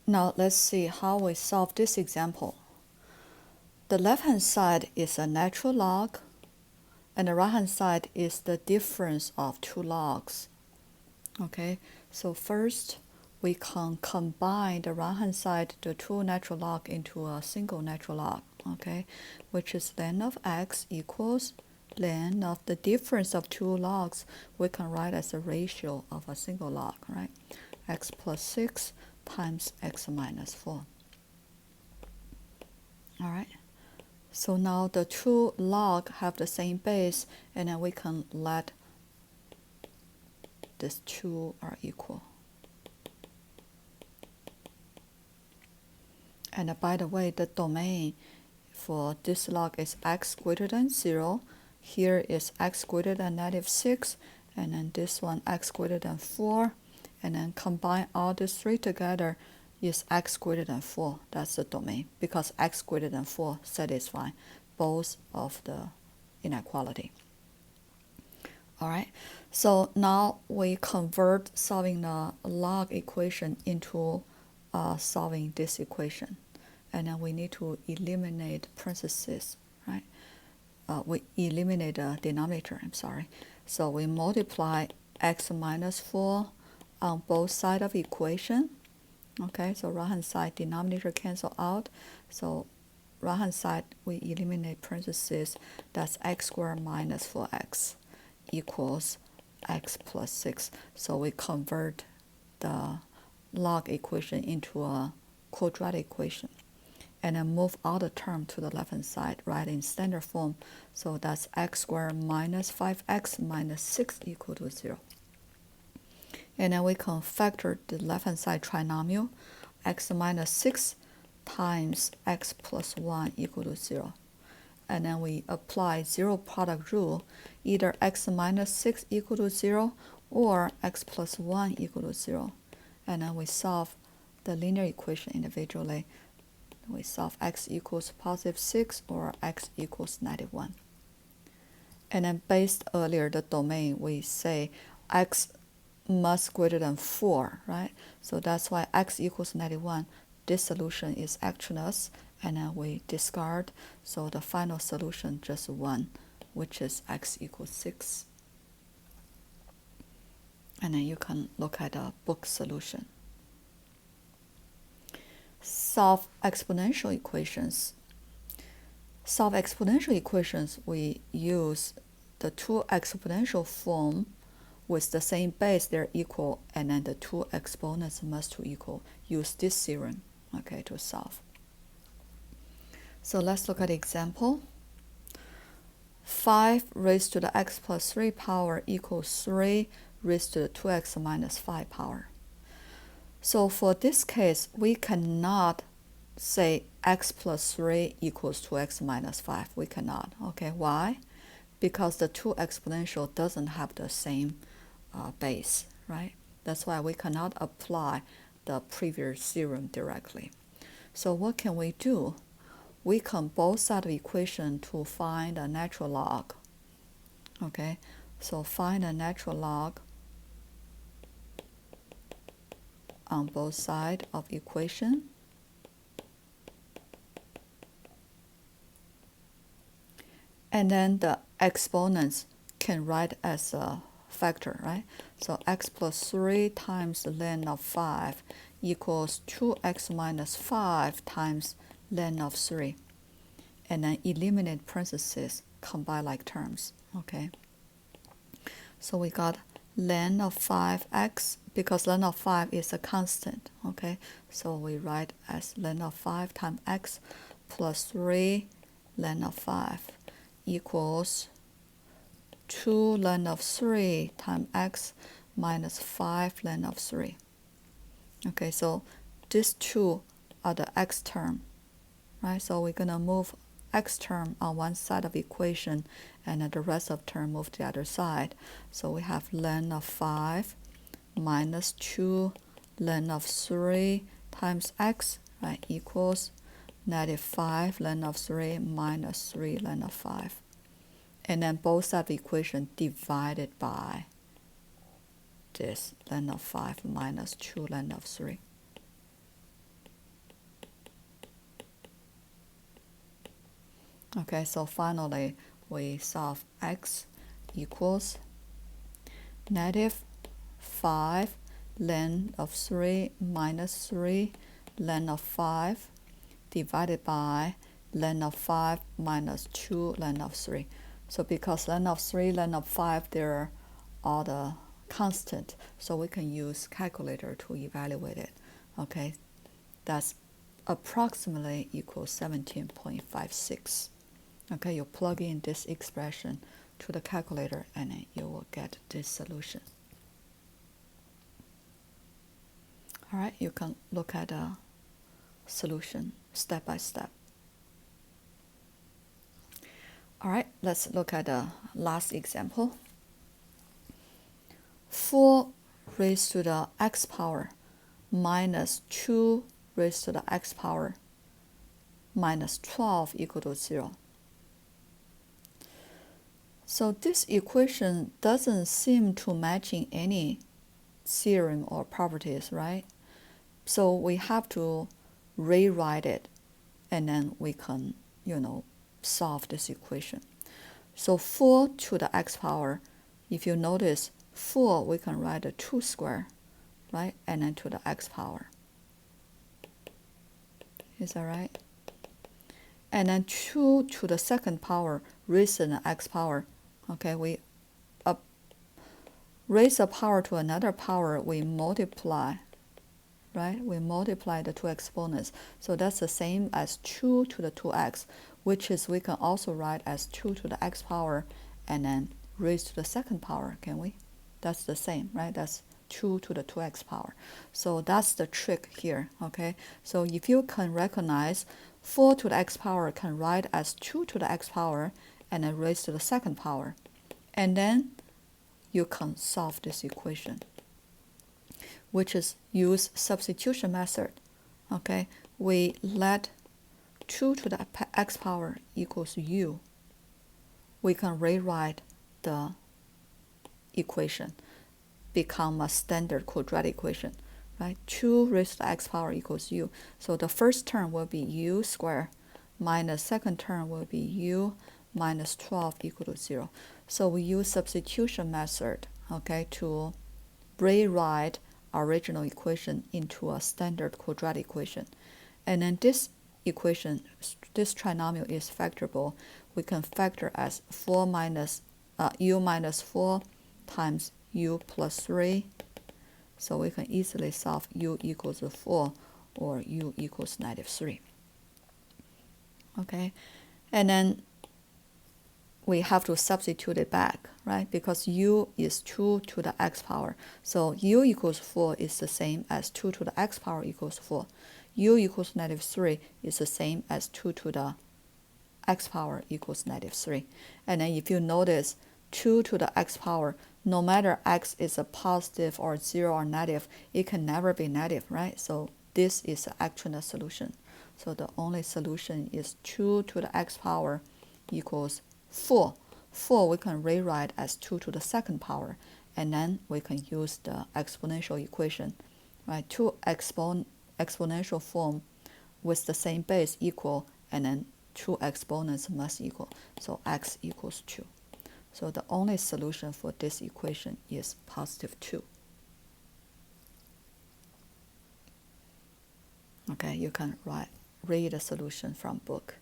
Now let's see how we solve this example. The left-hand side is a natural log, and the right-hand side is the difference of two logs. Okay, so first we can combine the right-hand side, the two natural log, into a single natural log, okay, which is ln of x equals ln of the difference of two logs. We can write as a ratio of a single log, right? X plus 6 times x minus 4. All right. So now the two log have the same base, and then we can let these two are equal. And by the way, the domain for this log is x greater than 0. Here is x greater than -6, and then this one x greater than 4. And then combine all these three together is x greater than 4. That's the domain, because x greater than 4 satisfy both of the inequality. All right, so now we convert solving the log equation into solving this equation. And then we need to eliminate parentheses, right? We eliminate the denominator, I'm sorry. So we multiply x minus 4 on both sides of equation. Okay, so right-hand side denominator cancel out. So right-hand side we eliminate parentheses. That's x squared minus 4x equals x plus 6. So we convert the log equation into a quadratic equation. And then move all the term to the left-hand side, right, in standard form. So that's x squared minus 5x minus 6 equal to 0. And then we can factor the left-hand side trinomial, x minus 6 times x plus 1 equal to 0. And then we apply zero product rule, either x minus 6 equal to 0 or x plus 1 equal to 0. And then we solve the linear equation individually. We solve x equals positive 6 or x equals -1. And then based earlier the domain, we say x must greater than 4, right? So that's why x equals -1. This solution is actualness, and then we discard. So the final solution just 1, which is x equals 6. And then you can look at the book solution. Solve exponential equations. Solve exponential equations, we use the two exponential form with the same base, they're equal, and then the two exponents must be equal. Use this theorem, okay, to solve. So let's look at the example. 5 raised to the x plus 3 power equals 3 raised to the 2x minus 5 power. So for this case, we cannot say x plus 3 equals 2x minus 5. We cannot. Okay, why? Because the two exponential doesn't have the same base, right? That's why we cannot apply the previous theorem directly. So what can we do? We can both sides of the equation to find a natural log. Okay, so find a natural log on both sides of equation. And then the exponents can write as a factor, right? So x plus 3 times ln of 5 equals 2x minus 5 times ln of 3. And then eliminate parentheses, combine like terms, okay? So we got ln of 5x, because ln of 5 is a constant, okay? So we write as ln of 5 times x plus 3 ln of 5 equals 2 ln of 3 times x minus 5 ln of 3. Okay, so these two are the x term, right? So we're going to move x term on one side of the equation, and then the rest of term move to the other side. So we have ln of 5 minus 2 ln of 3 times x, right, equals -5 ln of 3 minus 3 ln of 5. And then both sides of the equation divided by this ln of 5 minus 2 ln of 3. Okay, so finally we solve x equals negative 5 ln of 3 minus 3 ln of 5 divided by ln of 5 minus 2 ln of 3. So because ln of 3, ln of 5, they're all the constant, so we can use calculator to evaluate it. Okay, that's approximately equals 17.56. Okay, you plug in this expression to the calculator and then you will get this solution. All right, you can look at the solution step by step. All right, let's look at the last example. 4 raised to the x power minus 2 raised to the x power minus 12 equal to 0. So this equation doesn't seem to matching any theorem or properties, right? So we have to rewrite it and then we can, solve this equation. So 4 to the x power, if you notice 4, we can write a 2 square, right? And then to the x power. Is that right? And then 2 to the second power raised to the x power. Okay, we raise a power to another power, we multiply, right? We multiply the two exponents. So that's the same as 2 to the 2x, which is we can also write as 2 to the x power and then raised to the second power, can we? That's the same, right? That's 2 to the 2x power. So that's the trick here, okay? So if you can recognize 4 to the x power can write as 2 to the x power and then raised to the second power. And then you can solve this equation, which is use substitution method. Okay, we let 2 to the x power equals u. We can rewrite the equation, become a standard quadratic equation, right? 2 raised to the x power equals u. So the first term will be u squared minus second term will be u minus 12 equal to 0. So we use substitution method, okay, to rewrite original equation into a standard quadratic equation. And then this equation, this trinomial is factorable. We can factor as 4 minus u minus 4 times u plus 3. So we can easily solve u equals 4 or u equals -3. Okay, and then we have to substitute it back, right? Because u is 2 to the x power. So u equals 4 is the same as 2 to the x power equals 4. U equals -3 is the same as 2 to the x power equals -3. And then if you notice 2 to the x power, no matter x is a positive or 0 or negative, it can never be negative, right? So this is the actual solution. So the only solution is 2 to the x power equals 4. 4 we can rewrite as 2 to the second power, and then we can use the exponential equation, right? Two exponential form with the same base equal, and then two exponents must equal. So x equals 2. So the only solution for this equation is +2. Okay, you can read the solution from book.